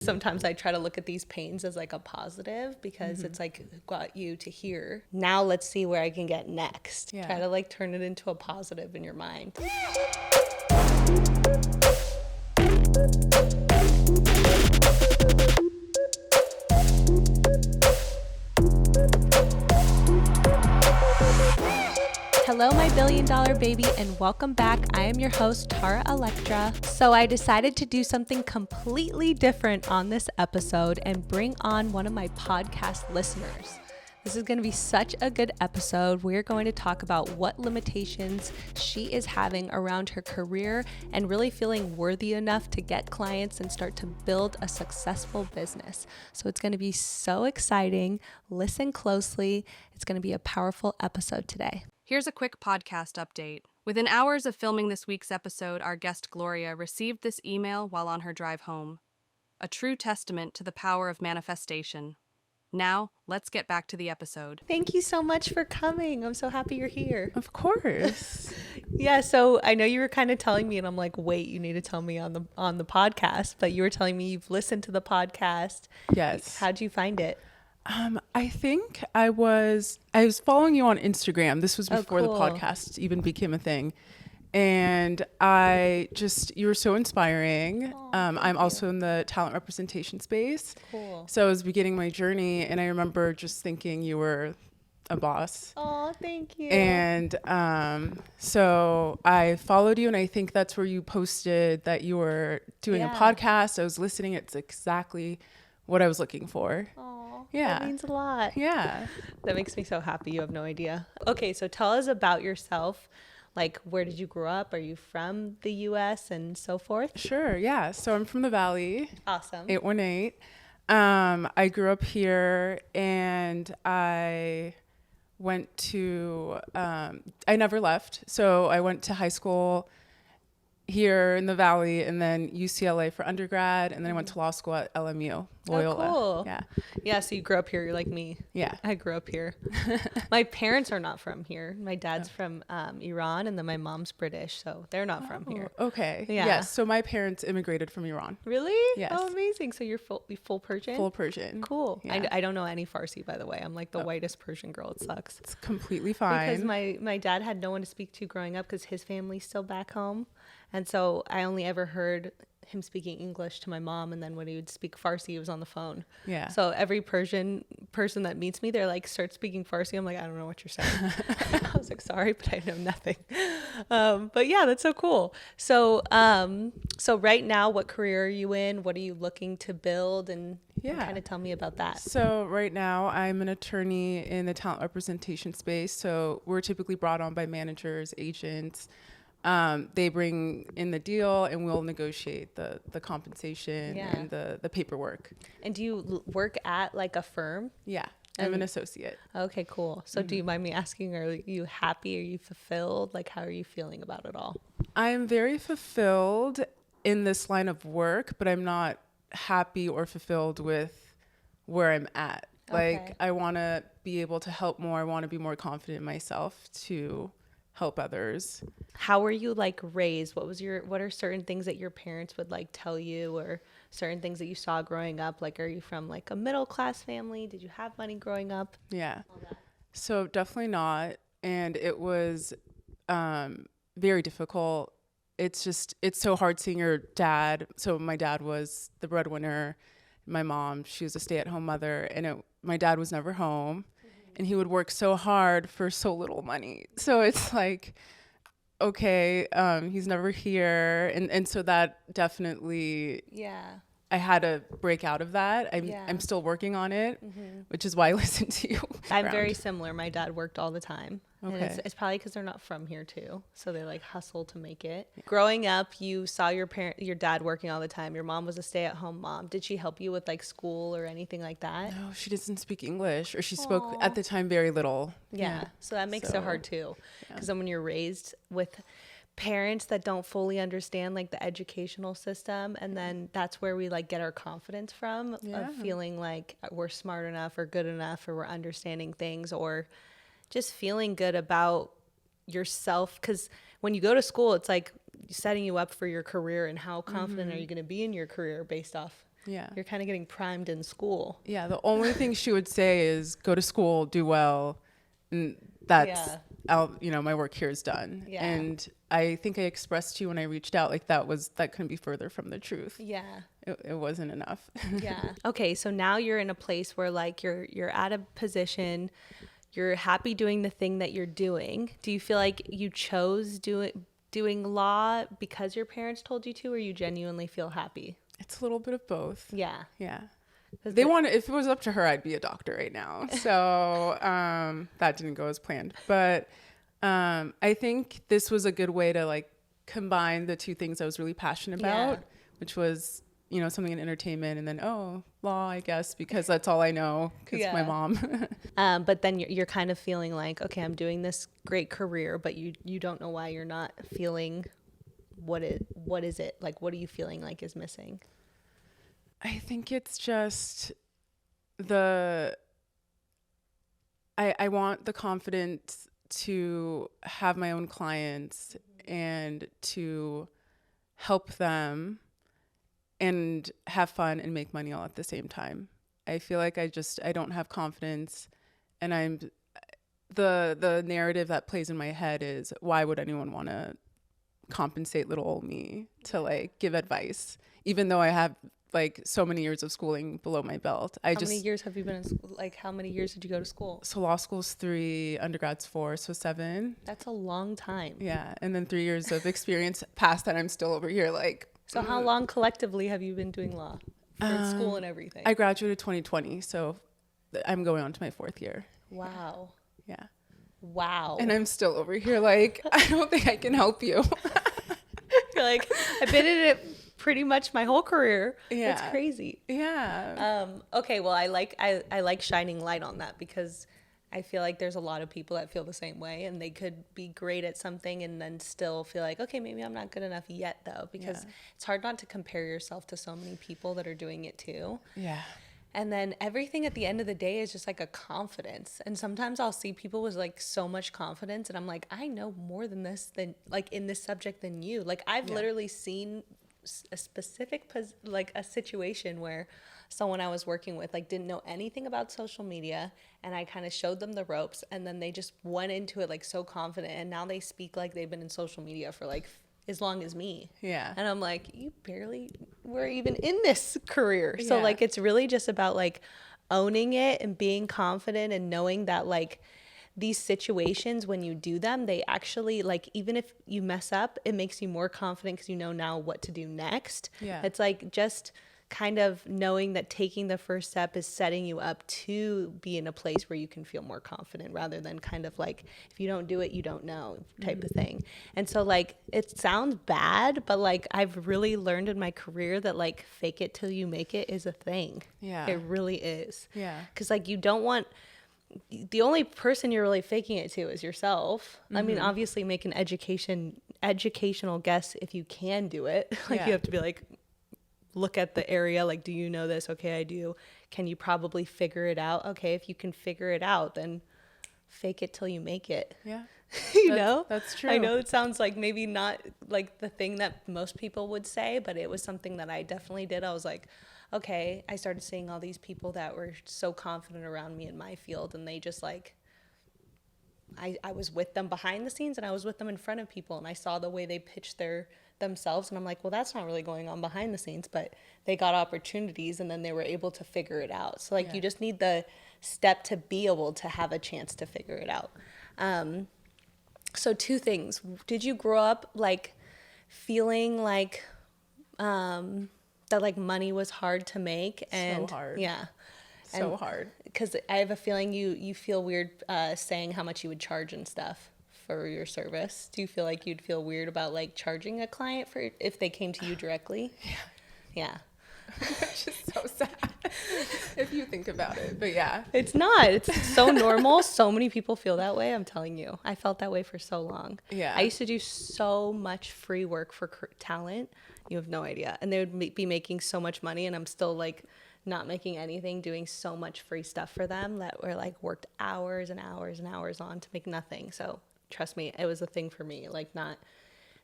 Sometimes I try to look at these pains as like a positive because it's like got you to here. Now let's see where I can get next. Yeah. Try to like turn it into a positive in your mind. Hello, my billion dollar baby, and welcome back. I am your host, Tara Electra. So I decided to do something completely different on this episode and bring on one of my podcast listeners. This is going to be such a good episode. We're going to talk about what limitations she is having around her career and really feeling worthy enough to get clients and start to build a successful business. So it's going to be so exciting. Listen closely. It's going to be a powerful episode today. Here's a quick podcast update. Within hours of filming this week's episode, our guest Gloria received this email while on her drive home. A true testament to the power of manifestation. Now, let's get back to the episode. Thank you so much for coming. I'm so happy you're here. Of course. Yeah, so I know you were kind of telling me, and I'm like, wait, you need to tell me on the podcast. But you were telling me you've listened to the podcast. Yes. How'd you find it? I think I was following you on Instagram. This was before cool. the podcast even became a thing. And you were so inspiring. I'm also in the talent representation space. Cool. So I was beginning my journey, and I remember just thinking you were a boss. Oh, thank you. And so I followed you, and I think that's where you posted that you were doing a podcast. I was listening. It's exactly what I was looking for. Oh, yeah. That means a lot. Yeah. That makes me so happy. You have no idea. Okay, so tell us about yourself. Like, where did you grow up? Are you from the U.S. and so forth? Sure, yeah. So I'm from the Valley. Awesome. 818. I grew up here, and I went to, I never left. So I went to high school here in the Valley, and then UCLA for undergrad, and then I went to law school at LMU, Loyola. Oh, cool. Yeah. Yeah, so you grew up here. You're like me. Yeah. I grew up here. My parents are not from here. My dad's from Iran, and then my mom's British, so they're not from here. Okay. Yeah. Yes. So my parents immigrated from Iran. Really? Yes. Oh, amazing. So you're full Persian? Full Persian. Cool. Yeah. I don't know any Farsi, by the way. I'm like the whitest Persian girl. It sucks. It's completely fine. Because my dad had no one to speak to growing up because his family's still back home. And so I only ever heard him speaking English to my mom, and then when he would speak Farsi, it was on the phone. Yeah. So every Persian person that meets me, they're like, start speaking Farsi. I'm like, I don't know what you're saying. I was like, sorry, but I know nothing. But yeah, that's so cool. So so right now, what career are you in? What are you looking to build? And kind of tell me about that. So right now I'm an attorney in the talent representation space. So we're typically brought on by managers, agents. They bring in the deal, and we'll negotiate the compensation and the paperwork. And do you work at like a firm? Yeah, I'm an associate. Okay, cool. So do you mind me asking, are you happy? Are you fulfilled? Like, how are you feeling about it all? I'm very fulfilled in this line of work, but I'm not happy or fulfilled with where I'm at. Okay. Like, I want to be able to help more. I want to be more confident in myself to help others. How were you like raised? What are certain things that your parents would like tell you, or certain things that you saw growing up? Like, are you from like a middle class family? Did you have money growing up? Yeah. So definitely not. And it was very difficult. It's so hard seeing your dad. So my dad was the breadwinner. My mom, she was a stay-at-home mother, and my dad was never home. And he would work so hard for so little money. So it's like, okay, he's never here. And so that definitely, I had to break out of that. I'm still working on it, which is why I listen to you. I'm very similar. My dad worked all the time. Okay. And it's probably because they're not from here too. So they like hustle to make it. Growing up, you saw your dad working all the time. Your mom was a stay-at-home mom. Did she help you with like school or anything like that? No, she doesn't speak English, or she spoke at the time very little. Yeah. So that makes it hard too. Because then when you're raised with parents that don't fully understand like the educational system, and then that's where we like get our confidence from, of feeling like we're smart enough or good enough, or we're understanding things, or just feeling good about yourself. Because when you go to school, it's like setting you up for your career, and how confident are you going to be in your career based off Yeah. You're kind of getting primed in school. Yeah. The only thing she would say is go to school, do well. And that's, my work here is done. Yeah. And I think I expressed to you when I reached out, like that couldn't be further from the truth. Yeah. It wasn't enough. Yeah. Okay. So now you're in a place where like you're at a position, you're happy doing the thing that you're doing. Do you feel like you chose doing law because your parents told you to, or you genuinely feel happy? It's a little bit of both. Yeah. Yeah. If it was up to her, I'd be a doctor right now. So that didn't go as planned. But I think this was a good way to like combine the two things I was really passionate about, which was, something in entertainment, and then, law, I guess, because that's all I know, because my mom. But then you're kind of feeling like, okay, I'm doing this great career, but you don't know why you're not feeling what is it? Like, what are you feeling like is missing? I think it's just I want the confidence to have my own clients and to help them and have fun and make money all at the same time. I feel like I don't have confidence, and the narrative that plays in my head is, why would anyone want to compensate little old me to like give advice, even though I have like so many years of schooling below my belt. How many years have you been in school? Like, how many years did you go to school? So law school's 3, undergrad's 4, so 7. That's a long time. Yeah, and then 3 years of experience past that. I'm still over here like. So how long collectively have you been doing law for school and everything? I graduated 2020, so I'm going on to my 4th year. Wow. Yeah. Wow. And I'm still over here like, I don't think I can help you. You're like, I've been in it pretty much my whole career. Yeah. It's crazy. Yeah. Okay, well, I like shining light on that, because I feel like there's a lot of people that feel the same way, and they could be great at something and then still feel like, okay, maybe I'm not good enough yet, though, because it's hard not to compare yourself to so many people that are doing it too. Yeah. And then everything at the end of the day is just like a confidence. And sometimes I'll see people with like so much confidence, and I'm like, I know more than this, than like in this subject than you. Like, I've literally seen a specific a situation where someone I was working with like didn't know anything about social media, and I kind of showed them the ropes, and then they just went into it like so confident, and now they speak like they've been in social media for like as long as me. Yeah. And I'm like, you barely were even in this career. So like, it's really just about like owning it and being confident and knowing that like these situations, when you do them, they actually, like, even if you mess up, it makes you more confident because you know now what to do next. Yeah. It's like just kind of knowing that taking the first step is setting you up to be in a place where you can feel more confident, rather than kind of like, if you don't do it, you don't know type of thing. And so like, it sounds bad, but like, I've really learned in my career that like fake it till you make it is a thing. Yeah. It really is. Yeah. Because like, you don't want, the only person you're really faking it to is yourself. I mean, obviously make an educational guess if you can do it. Like, you have to be like, look at the area, like, do you know this? Okay, I do. Can you probably figure it out? Okay, if you can figure it out, then fake it till you make it. Yeah. You know? That's true. I know it sounds like maybe not like the thing that most people would say, but it was something that I definitely did. I was like, okay, I started seeing all these people that were so confident around me in my field, and they just like, I was with them behind the scenes, and I was with them in front of people, and I saw the way they pitched themselves, and I'm like, well, that's not really going on behind the scenes, but they got opportunities, and then they were able to figure it out. So like, you just need the step to be able to have a chance to figure it out. So 2 things. Did you grow up like feeling like that like money was hard to make? And so hard. Yeah. So hard. Because I have a feeling you feel weird saying how much you would charge and stuff for your service. Do you feel like you'd feel weird about like charging a client for if they came to you directly? Yeah. It's just so sad if you think about it. But yeah. It's not. It's so normal. So many people feel that way. I'm telling you. I felt that way for so long. Yeah. I used to do so much free work for talent. You have no idea. And they would be making so much money, and I'm still like not making anything, doing so much free stuff for them that were like worked hours and hours and hours on to make nothing. So trust me, it was a thing for me, like not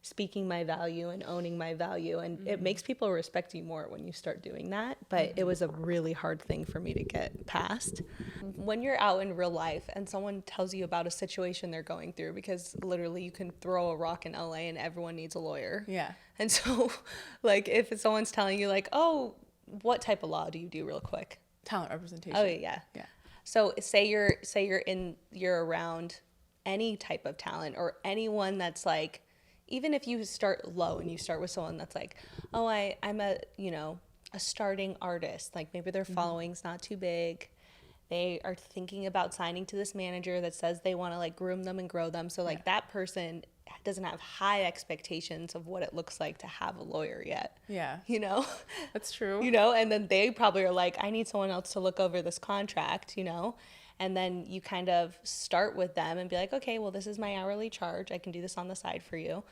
speaking my value and owning my value. And it makes people respect you more when you start doing that. But it was a really hard thing for me to get past. When you're out in real life and someone tells you about a situation they're going through, because literally you can throw a rock in LA and everyone needs a lawyer. Yeah. And so like if someone's telling you like, oh, what type of law do you do real quick? Talent representation. Oh yeah. Yeah. So say you're around any type of talent or anyone that's like, even if you start low and you start with someone that's like, oh, I'm a starting artist. Like maybe their following's not too big. They are thinking about signing to this manager that says they want to like groom them and grow them. So like that person doesn't have high expectations of what it looks like to have a lawyer yet. Yeah. You know? That's true. You know, and then they probably are like, I need someone else to look over this contract, you know? And then you kind of start with them and be like, okay, well, this is my hourly charge. I can do this on the side for you.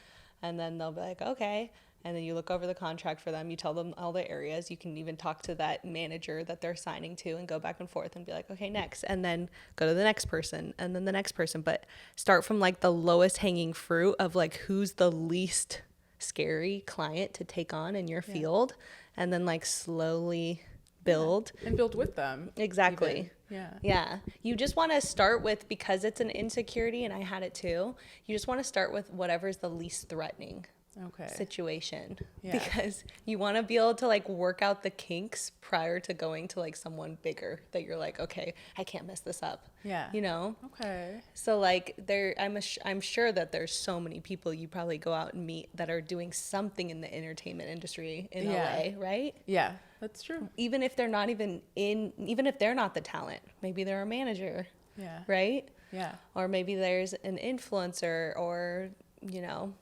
And then they'll be like, okay. And then you look over the contract for them. You tell them all the areas. You can even talk to that manager that they're signing to and go back and forth and be like, okay, next. And then go to the next person and then the next person. But start from like the lowest hanging fruit of like who's the least scary client to take on in your field. And then like slowly build. And build with them. Exactly. Even. Yeah. Yeah. You just want to start with, because it's an insecurity and I had it too, you just want to start with whatever's the least threatening situation. Yeah. Because you want to be able to like work out the kinks prior to going to like someone bigger that you're like, okay, I can't mess this up. Yeah. You know? Okay. So like I'm sure that there's so many people you probably go out and meet that are doing something in the entertainment industry in LA, right? Yeah, that's true. Even if they're not even if they're not the talent, maybe they're a manager. Yeah. Right? Yeah. Or maybe there's an influencer or, you know,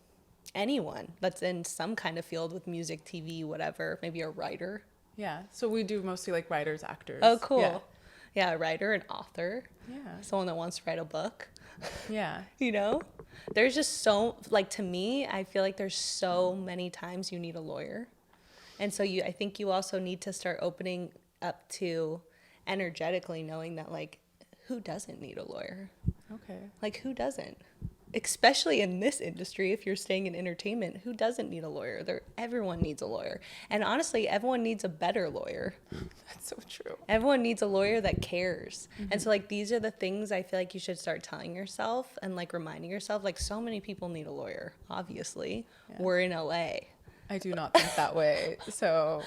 anyone that's in some kind of field with music, TV, whatever, maybe a writer. Yeah. So we do mostly like writers, actors. Oh, cool. Yeah. Yeah, a writer, an author. Yeah. Someone that wants to write a book. Yeah. You know? There's just so, like, to me, I feel like there's so many times you need a lawyer. And so I think you also need to start opening up to energetically knowing that, like, who doesn't need a lawyer? Okay. Like, who doesn't? Especially in this industry, if you're staying in entertainment, who doesn't need a lawyer? Everyone needs a lawyer. And honestly, everyone needs a better lawyer. That's so true. Everyone needs a lawyer that cares. And so, like, these are the things I feel like you should start telling yourself and, like, reminding yourself. Like, so many people need a lawyer, obviously. Yeah. We're in LA. I do not think that way. So,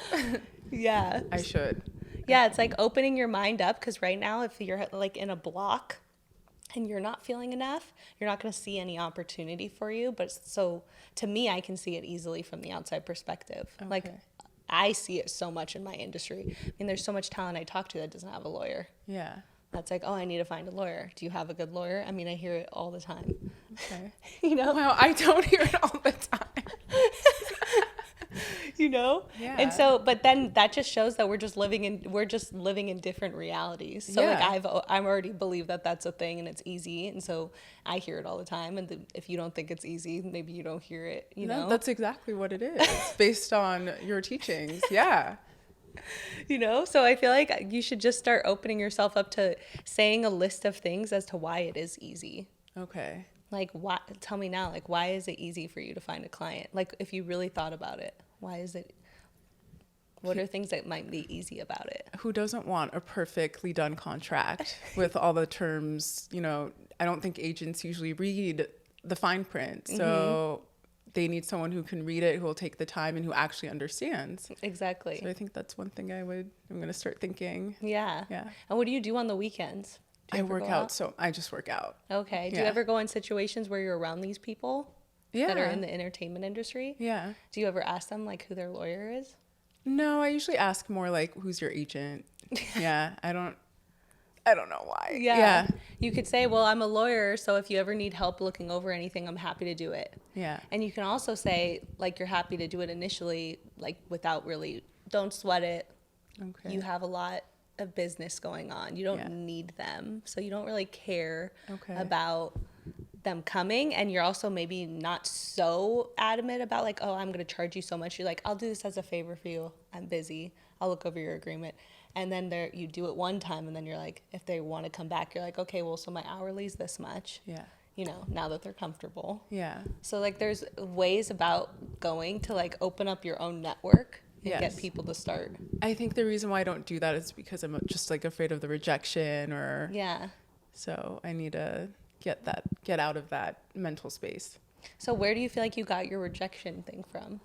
yeah. I should. Yeah, it's like opening your mind up, because right now, if you're, like, in a block and you're not feeling enough, you're not going to see any opportunity for you. But so to me, I can see it easily from the outside perspective. Okay. Like, I see it so much in my industry. I mean, there's so much talent I talk to that doesn't have a lawyer. Yeah. That's like, oh, I need to find a lawyer. Do you have a good lawyer? I mean, I hear it all the time. Okay. You know? Well, I don't hear it all the time. You know? Yeah. And so, but then that just shows that we're just living in different realities. So yeah. like I'm already believe that that's a thing and it's easy. And so I hear it all the time. And if you don't think it's easy, maybe you don't hear it, you know? That's exactly what it is based on your teachings. Yeah. You know? So I feel like you should just start opening yourself up to saying a list of things as to why it is easy. Okay. Like, why? Tell me now, like, why is it easy for you to find a client? Like, if you really thought about it, why is it? What are things that might be easy about it? Who doesn't want a perfectly done contract with all the terms? You know, I don't think agents usually read the fine print. So they need someone who can read it, who will take the time and who actually understands. Exactly. So I think that's one thing I'm going to start thinking. Yeah. Yeah. And what do you do on the weekends? I work out. So I just work out. Okay. Do you ever go in situations where you're around these people that are in the entertainment industry? Yeah. Do you ever ask them like who their lawyer is? No, I usually ask more like, who's your agent? Yeah. I don't know why. Yeah. You could say, well, I'm a lawyer, so if you ever need help looking over anything, I'm happy to do it. Yeah. And you can also say, like, you're happy to do it initially, like, without really, don't sweat it. Okay. You have a lot of business going on. You don't need them. So you don't really care about them coming. And you're also maybe not so adamant about, like, oh, I'm going to charge you so much. You're like, I'll do this as a favor for you. I'm busy. I'll look over your agreement. And then you do it one time, and then you're like, if they want to come back, you're like, okay, well, so my hourly's this much. Yeah. now that they're comfortable. Yeah. So like there's ways about going to like open up your own network and get people to start. I think the reason why I don't do that is because I'm just like afraid of the rejection or. Yeah. So I need to get out of that mental space. So where do you feel like you got your rejection thing from?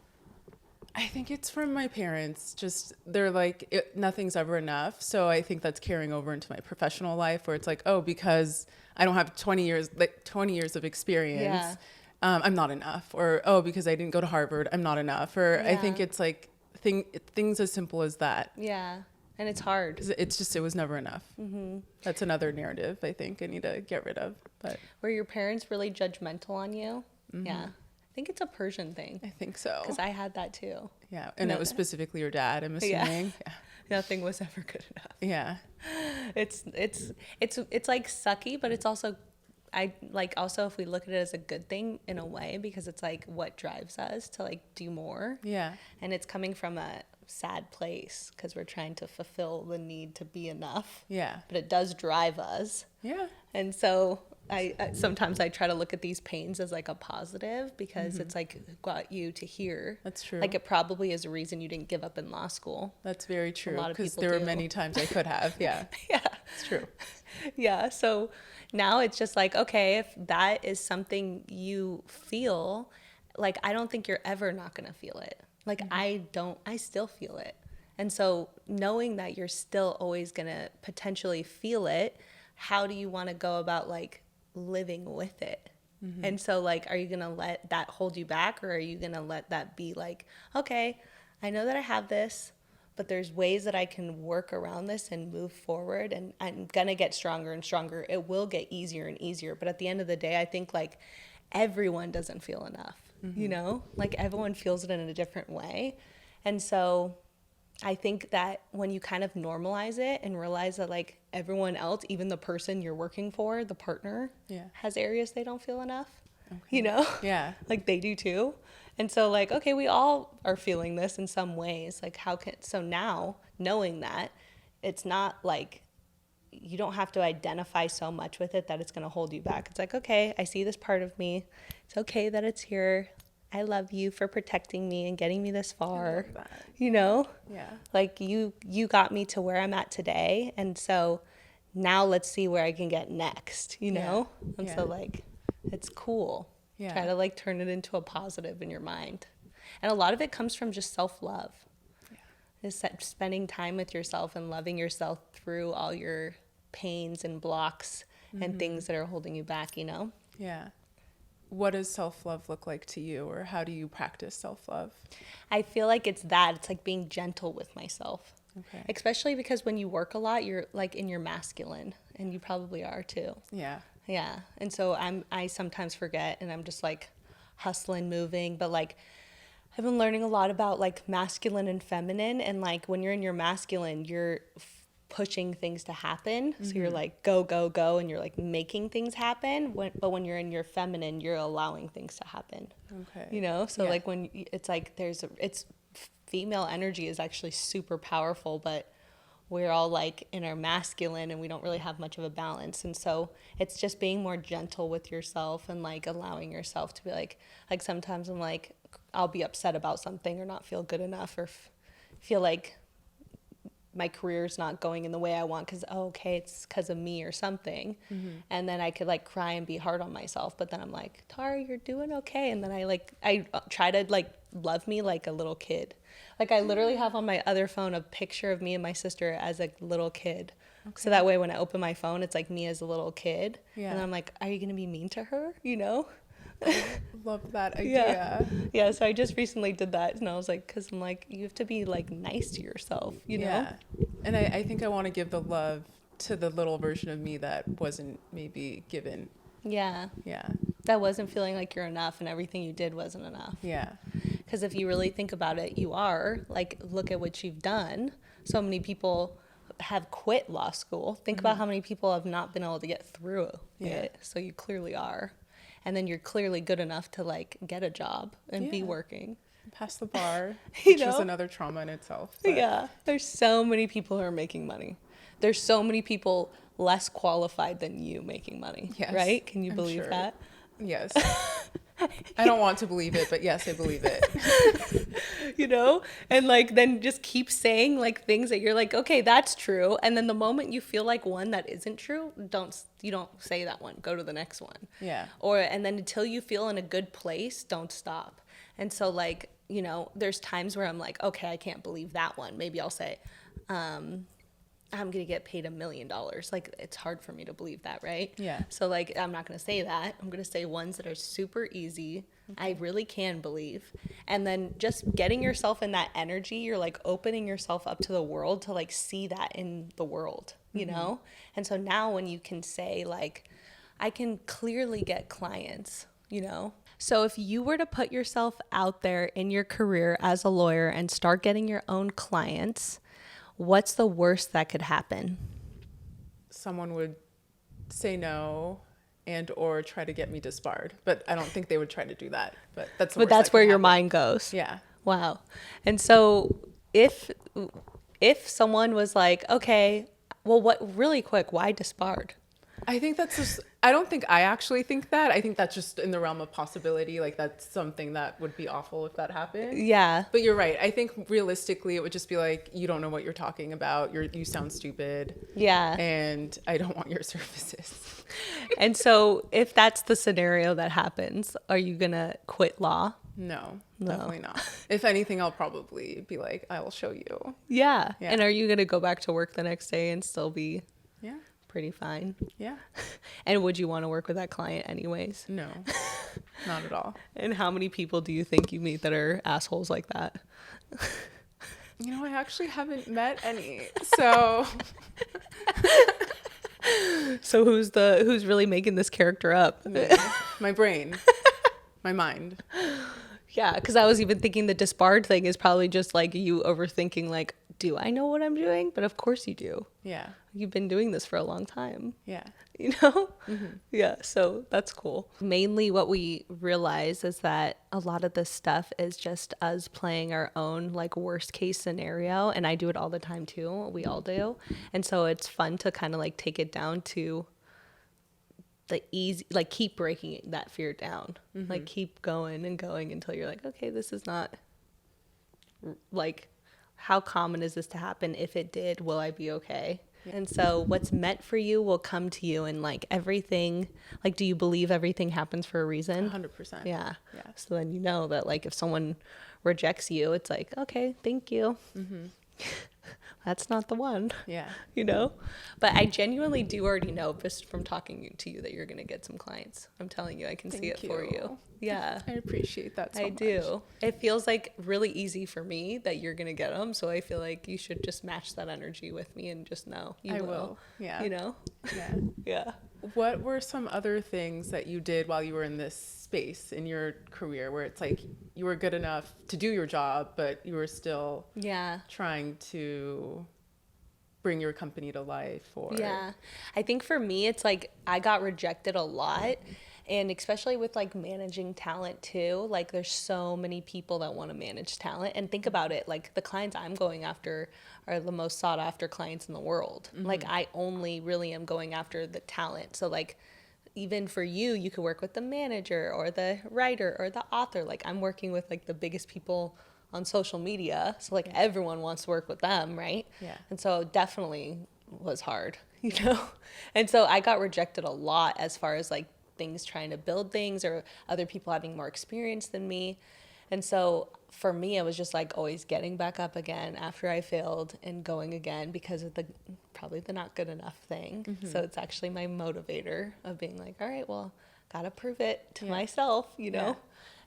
I think it's from my parents. Just they're like, nothing's ever enough. So I think that's carrying over into my professional life, where it's like, oh, because I don't have 20 years of experience, I'm not enough. Or, oh, because I didn't go to Harvard, I'm not enough. Or I think it's like things as simple as that. Yeah. And it's hard. It's just, it was never enough. Mm-hmm. That's another narrative I think I need to get rid of. But were your parents really judgmental on you? Mm-hmm. Yeah. I think it's a Persian thing. I think so. Because I had that too. Yeah. And it was specifically your dad, I'm assuming. Yeah. Nothing was ever good enough. Yeah. It's like sucky, but it's also, also if we look at it as a good thing in a way, because it's like what drives us to like do more. Yeah. And it's coming from a sad place because we're trying to fulfill the need to be enough. Yeah. But it does drive us. Yeah. And so I sometimes I try to look at these pains as like a positive because it's like got you to here. That's true. Like it probably is a reason you didn't give up in law school. That's very true. A lot of because people there do. were many times I could have. Yeah. Yeah. It's true. Yeah. So now it's just like, okay, if that is something you feel, like I don't think you're ever not going to feel it. Like I still feel it. And so knowing that you're still always going to potentially feel it, how do you want to go about like living with it? Mm-hmm. And so like, are you going to let that hold you back, or are you going to let that be like, okay, I know that I have this, but there's ways that I can work around this and move forward, and I'm going to get stronger and stronger. It will get easier and easier. But at the end of the day, I think like everyone doesn't feel enough, like everyone feels it in a different way. And so I think that when you kind of normalize it and realize that like everyone else, even the person you're working for, the partner, has areas they don't feel enough, Yeah. like they do too. And so like, okay, we all are feeling this in some ways. Like so now knowing that it's not like you don't have to identify so much with it that it's going to hold you back. It's like, okay, I see this part of me. It's okay that it's here. I love you for protecting me and getting me this far, Yeah. Like you got me to where I'm at today. And so now let's see where I can get next, And so like, it's cool. Yeah. Try to like turn it into a positive in your mind. And a lot of it comes from just self-love. Is spending time with yourself and loving yourself through all your pains and blocks and things that are holding you back, Yeah. What does self-love look like to you, or how do you practice self-love? I feel like it's like being gentle with myself. Okay. Especially because when you work a lot, you're like in your masculine, and you probably are too. Yeah. Yeah. And so I sometimes forget, and I'm just like hustling, moving, but like I've been learning a lot about like masculine and feminine, and like when you're in your masculine, you're pushing things to happen. So you're like go, go, go, and you're like making things happen. But when you're in your feminine, you're allowing things to happen. Okay. So like when it's like it's female energy is actually super powerful, but we're all like in our masculine and we don't really have much of a balance. And so it's just being more gentle with yourself and like allowing yourself to be like sometimes I'm like, I'll be upset about something or not feel good enough or feel like my career's not going in the way I want because, it's because of me or something. And then I could like cry and be hard on myself. But then I'm like, Tara, you're doing okay. And then I try to like love me like a little kid. Like I literally have on my other phone a picture of me and my sister as a little kid. Okay. So that way when I open my phone, it's like me as a little kid. Yeah. And I'm like, are you going to be mean to her? Love that idea. Yeah, so I just recently did that, and I was like, because I'm like, you have to be like nice to yourself, know? And I think I want to give the love to the little version of me that wasn't maybe given. Yeah. That wasn't feeling like you're enough, and everything you did wasn't enough. Yeah. Because if you really think about it, you are. Like, look at what you've done. So many people have quit law school. Think about how many people have not been able to get through it. So you clearly are. And then you're clearly good enough to like get a job and be working. Pass the bar, which is another trauma in itself. But. Yeah. There's so many people who are making money. There's so many people less qualified than you making money. Yes, right? Can you I'm believe sure. that? Yes. I don't want to believe it, but yes, I believe it. You know, and like then just keep saying like things that you're like, okay, that's true, and then the moment you feel like one that isn't true, don't say that one, go to the next one. Yeah. And then until you feel in a good place, don't stop. And so like, you know, there's times where I'm like, okay, I can't believe that one. Maybe I'll say I'm gonna get paid $1 million. Like, it's hard for me to believe that, right? Yeah. So like, I'm not gonna say that. I'm gonna say ones that are super easy. I really can believe. And then just getting yourself in that energy, you're like opening yourself up to the world to like see that in the world, you know? And so now when you can say like, I can clearly get clients, you know? So if you were to put yourself out there in your career as a lawyer and start getting your own clients, what's the worst that could happen? Someone would say no and or try to get me disbarred, but I don't think they would try to do that. But that's the worst That's that where could your happen. mind goes. Yeah. Wow. And so if someone was like, okay, well, what, really quick, why disbarred? I think that's just, I don't think I actually think that. I think that's just in the realm of possibility. Like, that's something that would be awful if that happened. Yeah. But you're right. I think realistically, it would just be like, you don't know what you're talking about. You sound stupid. Yeah. And I don't want your services. And so if that's the scenario that happens, are you going to quit law? No, definitely not. If anything, I'll probably be like, I'll show you. Yeah. Yeah. And are you going to go back to work the next day and still be Yeah. pretty fine? Yeah. And would you want to work with that client anyways? No, not at all. And how many people do you think you meet that are assholes like that? You know, I actually haven't met any. So So who's really making this character up? my brain, my mind. Yeah, because I was even thinking the disbarred thing is probably just like you overthinking, like, do I know what I'm doing? But of course you do. Yeah. You've been doing this for a long time, Yeah. you know? Yeah, so that's cool. Mainly what we realize is that a lot of this stuff is just us playing our own like worst case scenario. And I do it all the time too. We all do. And so it's fun to kind of like take it down to the easy, like keep breaking that fear down, like keep going and going until you're like, okay, this is not like, how common is this to happen? If it did, will I be okay? Yeah. And so what's meant for you will come to you, and like everything, like, do you believe everything happens for a reason? 100%. Yeah. Yeah. So then you know that like if someone rejects you, it's like, okay, thank you. That's not the one. Yeah. You know? But I genuinely do already know just from talking to you that you're going to get some clients. I'm telling you, I can see it for you. Yeah. I appreciate that so much. I do. It feels like really easy for me that you're going to get them. So I feel like you should just match that energy with me and just know you will. Yeah. You know? Yeah. Yeah. What were some other things that you did while you were in this space in your career where it's like you were good enough to do your job, but you were still trying to bring your company to life? Or Yeah. I think for me, it's like I got rejected a lot. And especially with like managing talent too, like there's so many people that want to manage talent. And think about it, like the clients I'm going after are the most sought after clients in the world. Like I only really am going after the talent. So like even for you, you could work with the manager or the writer or the author. Like I'm working with like the biggest people on social media. So like everyone wants to work with them, right? Yeah. And so it definitely was hard, you know? And so I got rejected a lot as far as like things trying to build things or other people having more experience than me. And so for me, it was just like always getting back up again after I failed and going again because of probably the not good enough thing. So it's actually my motivator of being like, all right, well, gotta prove it to myself, you know?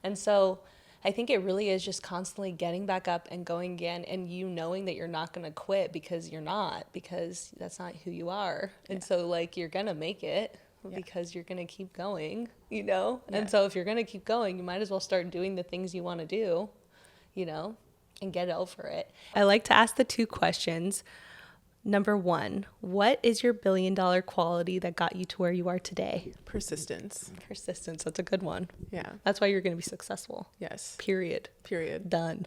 And so I think it really is just constantly getting back up and going again, and you knowing that you're not going to quit because you're not, because that's not who you are. And so like you're going to make it because you're going to keep going, you know? And so if you're going to keep going, you might as well start doing the things you want to do, you know, and get over it. I like to ask the 2 questions. Number 1, what is your $1 billion quality that got you to where you are today? Persistence. Persistence. That's a good one. Yeah. That's why you're going to be successful. Yes. Period. Period. Done.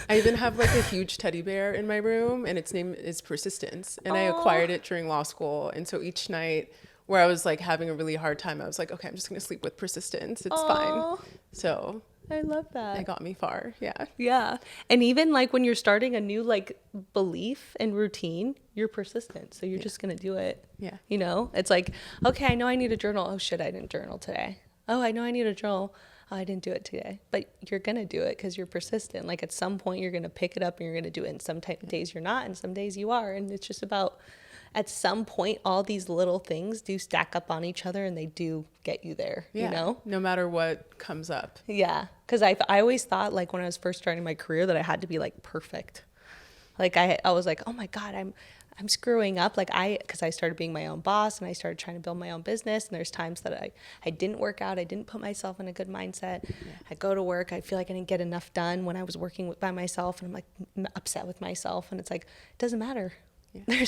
I even have like a huge teddy bear in my room, and its name is Persistence. And I acquired it during law school. And so each night where I was like having a really hard time, I was like, okay, I'm just going to sleep with Persistence. It's fine. So I love that. it got me far. Yeah. Yeah. And even like when you're starting a new like belief and routine, you're persistent. So you're just going to do it. Yeah. You know, it's like, okay, I know I need a journal. Oh shit, I didn't journal today. Oh, I know I need a journal. Oh, I didn't do it today. But you're going to do it because you're persistent. Like at some point you're going to pick it up and you're going to do it. And some days you're not, and some days you are. And it's just about, at some point, all these little things do stack up on each other and they do get you there, Yeah. you know? No matter what comes up. Yeah. Because I always thought like when I was first starting my career that I had to be like perfect. Like I was like, oh my God, I'm screwing up. Like because I started being my own boss and I started trying to build my own business. And there's times that I didn't work out. I didn't put myself in a good mindset. Yeah. I go to work. I feel like I didn't get enough done when I was working by myself. And I'm like upset with myself. And it's like, it doesn't matter. Yeah.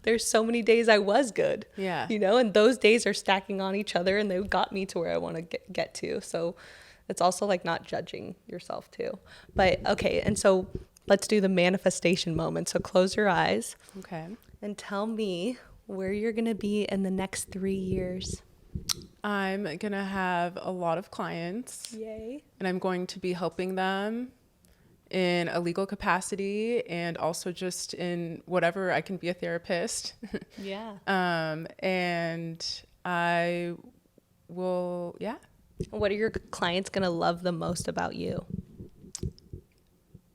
There's so many days I was good. Yeah. You know, and those days are stacking on each other and they got me to where I want to get to. So it's also like not judging yourself too. But okay. And so let's do the manifestation moment. So close your eyes. Okay. And tell me where you're going to be in the next 3 years. I'm going to have a lot of clients. Yay. And I'm going to be helping them in a legal capacity and also just in whatever. I can be a therapist. Yeah. And I will, yeah. What are your clients going to love the most about you?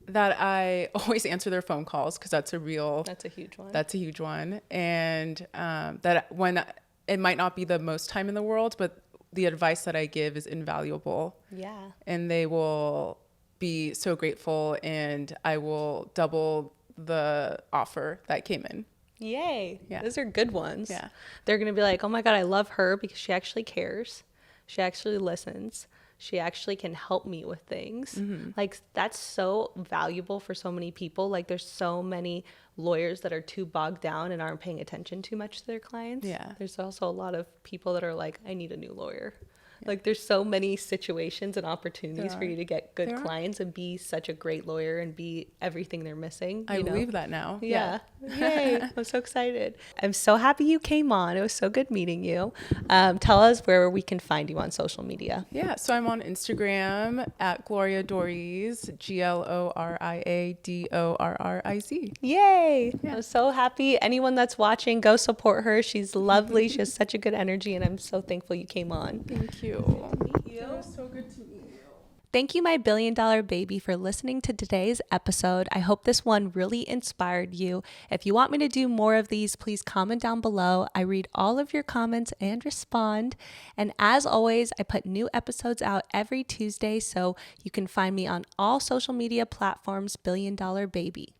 That I always answer their phone calls because that's a huge one. That's a huge one. And that when it might not be the most time in the world, but the advice that I give is invaluable. Yeah. And they will be so grateful, and I will double the offer that came in. Yay. Yeah. Those are good ones. Yeah. They're going to be like, oh my God, I love her because she actually cares. She actually listens. She actually can help me with things. Mm-hmm. Like that's so valuable for so many people. Like there's so many lawyers that are too bogged down and aren't paying attention too much to their clients. Yeah. There's also a lot of people that are like, I need a new lawyer. Like there's so many situations and opportunities for you to get good clients and be such a great lawyer and be everything they're missing. I believe that now. Yeah. Yay. I'm so excited. I'm so happy you came on. It was so good meeting you. Tell us where we can find you on social media. Yeah. So I'm on Instagram at GLORIA DORRIZ, GLORIA DORRIZ. Yay. Yeah. I'm so happy. Anyone that's watching, go support her. She's lovely. She has such a good energy and I'm so thankful you came on. Thank you. Good to meet you. It was so good to meet you. Thank you, my Billion Dollar Baby, for listening to today's episode. I hope this one really inspired you. If you want me to do more of these, please comment down below. I read all of your comments and respond. And as always, I put new episodes out every Tuesday, so you can find me on all social media platforms, Billion Dollar Baby.